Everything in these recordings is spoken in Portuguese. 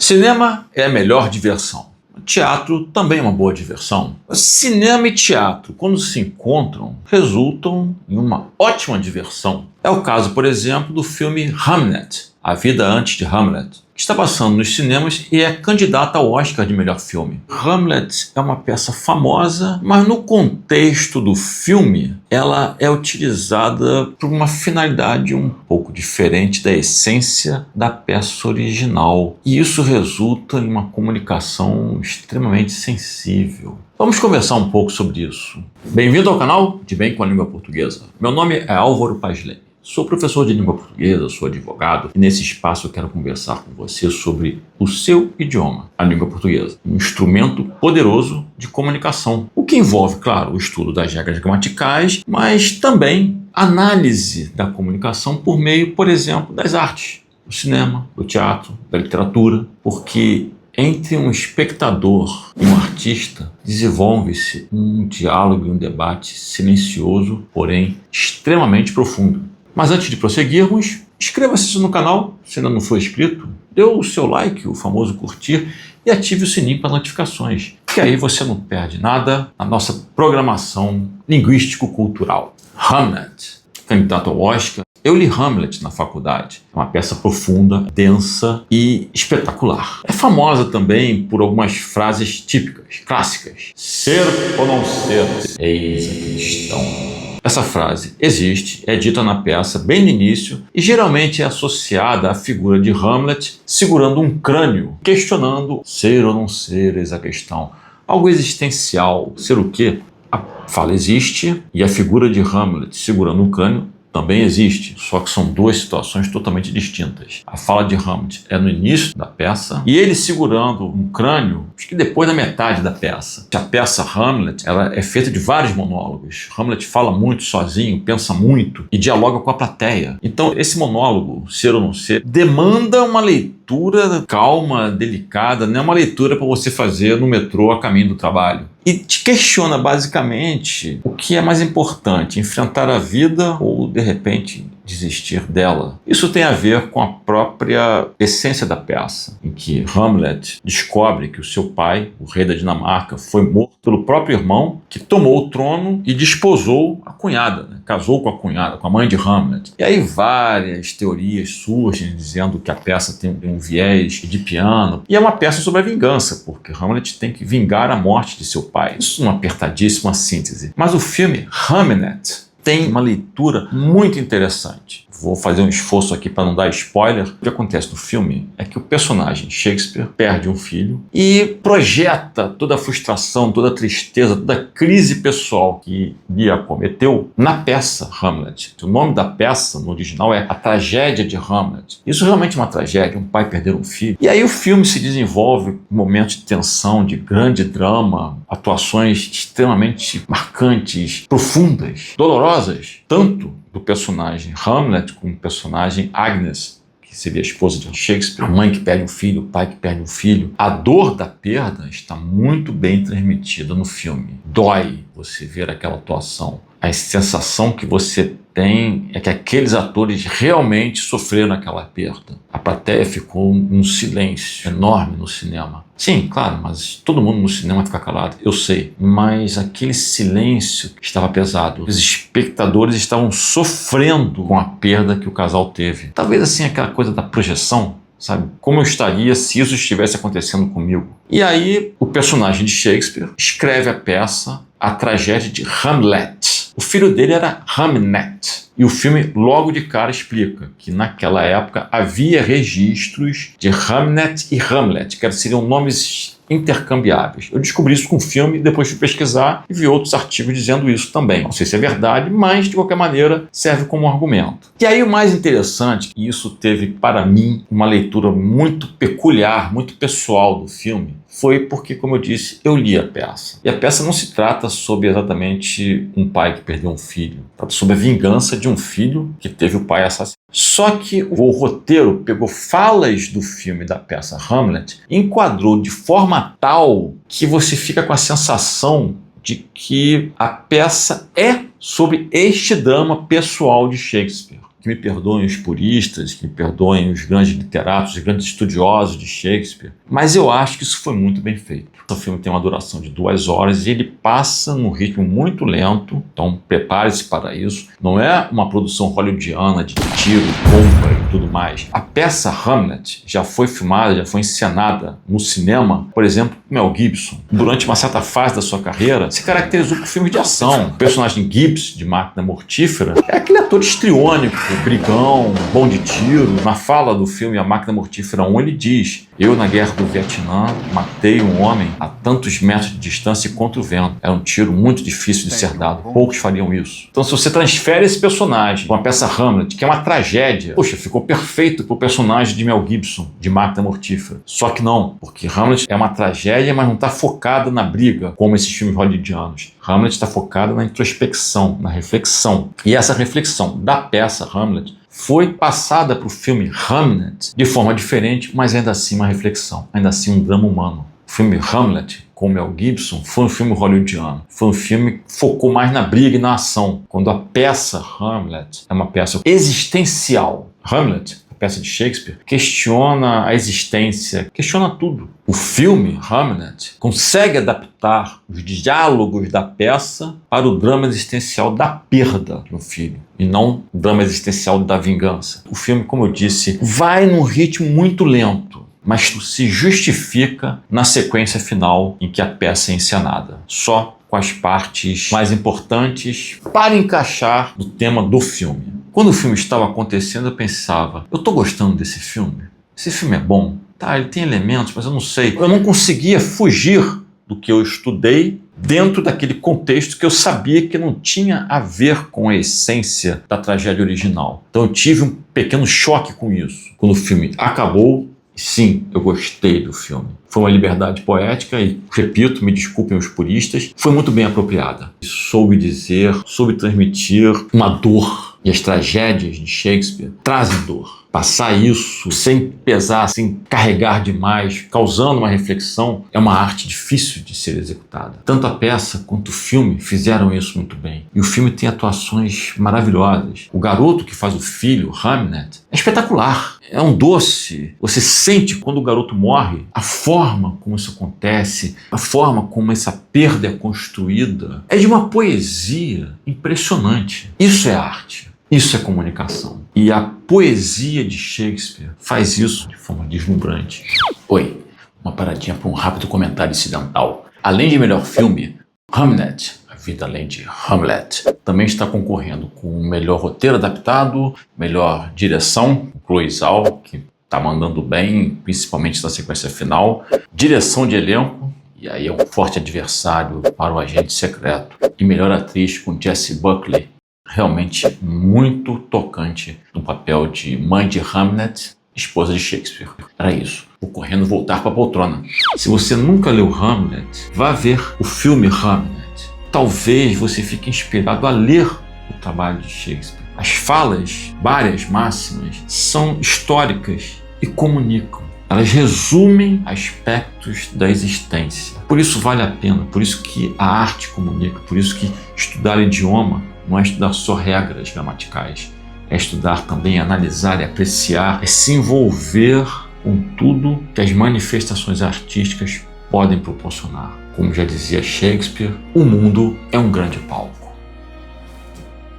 Cinema é a melhor diversão. Teatro também é uma boa diversão. Cinema e teatro, quando se encontram, resultam em uma ótima diversão. É o caso, por exemplo, do filme Hamlet, A Vida Antes de Hamlet, que está passando nos cinemas e é candidata ao Oscar de melhor filme. Hamlet é uma peça famosa, mas no contexto do filme, ela é utilizada por uma finalidade um pouco diferente da essência da peça original. E isso resulta em uma comunicação extremamente sensível. Vamos conversar um pouco sobre isso. Bem-vindo ao canal De Bem com a Língua Portuguesa. Meu nome é Álvaro Paz Leme. Sou professor de língua portuguesa, sou advogado e nesse espaço eu quero conversar com você sobre o seu idioma, a língua portuguesa, um instrumento poderoso de comunicação, o que envolve, claro, o estudo das regras gramaticais, mas também análise da comunicação por meio, por exemplo, das artes, do cinema, do teatro, da literatura, porque entre um espectador e um artista desenvolve-se um diálogo e um debate silencioso, porém extremamente profundo. Mas antes de prosseguirmos, inscreva-se no canal, se ainda não for inscrito, dê o seu like, o famoso curtir, e ative o sininho para notificações, que aí você não perde nada na nossa programação linguístico-cultural. Hamlet, candidato ao Oscar. Eu li Hamlet na faculdade. É uma peça profunda, densa e espetacular. É famosa também por algumas frases típicas, clássicas. Ser ou não ser? Eis a questão. Essa frase existe, é dita na peça bem no início e geralmente é associada à figura de Hamlet segurando um crânio, questionando ser ou não ser, eis a questão. Algo existencial, ser o quê? A fala existe e a figura de Hamlet segurando um crânio também existe, só que são duas situações totalmente distintas. A fala de Hamlet é no início da peça e ele segurando um crânio, acho que depois da metade da peça. A peça Hamlet, ela é feita de vários monólogos. Hamlet fala muito sozinho, pensa muito e dialoga com a plateia. Então esse monólogo, ser ou não ser, demanda uma leitura calma, delicada, não é uma leitura para você fazer no metrô a caminho do trabalho. E te questiona basicamente o que é mais importante, enfrentar a vida ou de repente desistir dela. Isso tem a ver com a própria essência da peça, em que Hamlet descobre que o seu pai, o rei da Dinamarca, foi morto pelo próprio irmão, que tomou o trono e desposou a cunhada, né? Casou com a cunhada, com a mãe de Hamlet. E aí várias teorias surgem dizendo que a peça tem um viés edipiano, e é uma peça sobre a vingança, porque Hamlet tem que vingar a morte de seu pai. Isso é uma apertadíssima síntese. Mas o filme Hamnet tem uma leitura muito interessante. Vou fazer um esforço aqui para não dar spoiler. O que acontece no filme é que o personagem Shakespeare perde um filho e projeta toda a frustração, toda a tristeza, toda a crise pessoal que lhe acometeu na peça Hamlet. O nome da peça no original é A Tragédia de Hamlet. Isso realmente é uma tragédia, um pai perder um filho. E aí o filme se desenvolve em momentos de tensão, de grande drama, atuações extremamente marcantes, profundas, dolorosas, tanto do personagem Hamlet com o personagem Agnes, que seria a esposa de Shakespeare, a mãe que perde um filho, o pai que perde um filho. A dor da perda está muito bem transmitida no filme. Dói você ver aquela atuação. A sensação que você tem é que aqueles atores realmente sofreram aquela perda. A plateia ficou num silêncio enorme no cinema. Sim, claro, mas todo mundo no cinema fica calado, eu sei. Mas aquele silêncio estava pesado. Os espectadores estavam sofrendo com a perda que o casal teve. Talvez assim aquela coisa da projeção, sabe? Como eu estaria se isso estivesse acontecendo comigo? E aí o personagem de Shakespeare escreve a peça A Tragédia de Hamlet. O filho dele era Hamnet. E o filme logo de cara explica que naquela época havia registros de Hamnet e Hamlet, que seriam nomes intercambiáveis. Eu descobri isso com o filme, depois fui pesquisar e vi outros artigos dizendo isso também. Não sei se é verdade, mas de qualquer maneira serve como argumento. E aí o mais interessante, e isso teve para mim uma leitura muito peculiar, muito pessoal do filme, foi porque, como eu disse, eu li a peça. E a peça não se trata sobre exatamente um pai que perdeu um filho. Trata sobre a vingança de um filho que teve o pai assassinado. Só que o roteiro pegou falas do filme da peça Hamlet e enquadrou de forma tal que você fica com a sensação de que a peça é sobre este drama pessoal de Shakespeare. que me perdoem os puristas, que me perdoem os grandes literatos, os grandes estudiosos de Shakespeare, mas eu acho que isso foi muito bem feito. O filme tem uma duração de 2 horas e ele passa num ritmo muito lento, então prepare-se para isso. Não é uma produção hollywoodiana de tiro, bomba e tudo mais. A peça Hamlet já foi filmada, já foi encenada no cinema, por exemplo, Mel Gibson. Durante uma certa fase da sua carreira, se caracterizou por filmes de ação. O personagem Gibbs, de Máquina Mortífera, é aquele ator histriônico, brigão, bom de tiro. Na fala do filme A Máquina Mortífera 1, ele diz: eu, na guerra do Vietnã, matei um homem a tantos metros de distância e contra o vento. Era um tiro muito difícil de ser dado. Poucos fariam isso. Então, se você transfere esse personagem com a peça Hamlet, que é uma tragédia, poxa, ficou perfeito pro personagem de Mel Gibson, de Máquina Mortífera. Só que não, porque Hamlet é uma tragédia, mas não está focada na briga, como esses filmes hollywoodianos. Hamlet está focado na introspecção, na reflexão. E essa reflexão da peça Hamlet foi passada para o filme Hamnet de forma diferente, mas ainda assim uma reflexão, ainda assim um drama humano. O filme Hamlet, com Mel Gibson, foi um filme hollywoodiano. Foi um filme que focou mais na briga e na ação, quando a peça Hamlet é uma peça existencial. Hamlet, a peça de Shakespeare, questiona a existência, questiona tudo. O filme Hamlet consegue adaptar os diálogos da peça para o drama existencial da perda de um filho, e não o drama existencial da vingança. O filme, como eu disse, vai num ritmo muito lento, mas se justifica na sequência final em que a peça é encenada, só com as partes mais importantes para encaixar no tema do filme. Quando o filme estava acontecendo, eu pensava, eu estou gostando desse filme? Esse filme é bom? Tá, ele tem elementos, mas eu não sei. Eu não conseguia fugir do que eu estudei dentro daquele contexto que eu sabia que não tinha a ver com a essência da tragédia original. Então eu tive um pequeno choque com isso. Quando o filme acabou, sim, eu gostei do filme. Foi uma liberdade poética e, repito, me desculpem os puristas, foi muito bem apropriada. Soube dizer, soube transmitir uma dor. E as tragédias de Shakespeare trazem dor. Passar isso sem pesar, sem carregar demais, causando uma reflexão, é uma arte difícil de ser executada. Tanto a peça quanto o filme fizeram isso muito bem. E o filme tem atuações maravilhosas. O garoto que faz o filho, Hamnet, é espetacular. É um doce. Você sente quando o garoto morre, a forma como isso acontece, a forma como essa perda é construída, é de uma poesia impressionante. Isso é arte. Isso é comunicação. E a poesia de Shakespeare faz isso de forma deslumbrante. Oi, uma paradinha para um rápido comentário incidental. Além de melhor filme, Hamnet, A Vida Além de Hamlet, também está concorrendo com o melhor roteiro adaptado, melhor direção, Chloe Zhao, que está mandando bem, principalmente na sequência final, direção de elenco, e aí é um forte adversário para o Agente Secreto, e melhor atriz com Jessie Buckley, realmente muito tocante no papel de mãe de Hamlet, esposa de Shakespeare. Era isso. Vou correndo voltar para a poltrona. Se você nunca leu Hamlet, vá ver o filme Hamlet. Talvez você fique inspirado a ler o trabalho de Shakespeare. As falas, várias máximas, são históricas e comunicam. Elas resumem aspectos da existência. Por isso vale a pena, por isso que a arte comunica, por isso que estudar idioma não é estudar só regras gramaticais, é estudar também, analisar e apreciar, é se envolver com tudo que as manifestações artísticas podem proporcionar. Como já dizia Shakespeare, o mundo é um grande palco.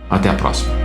Até a próxima.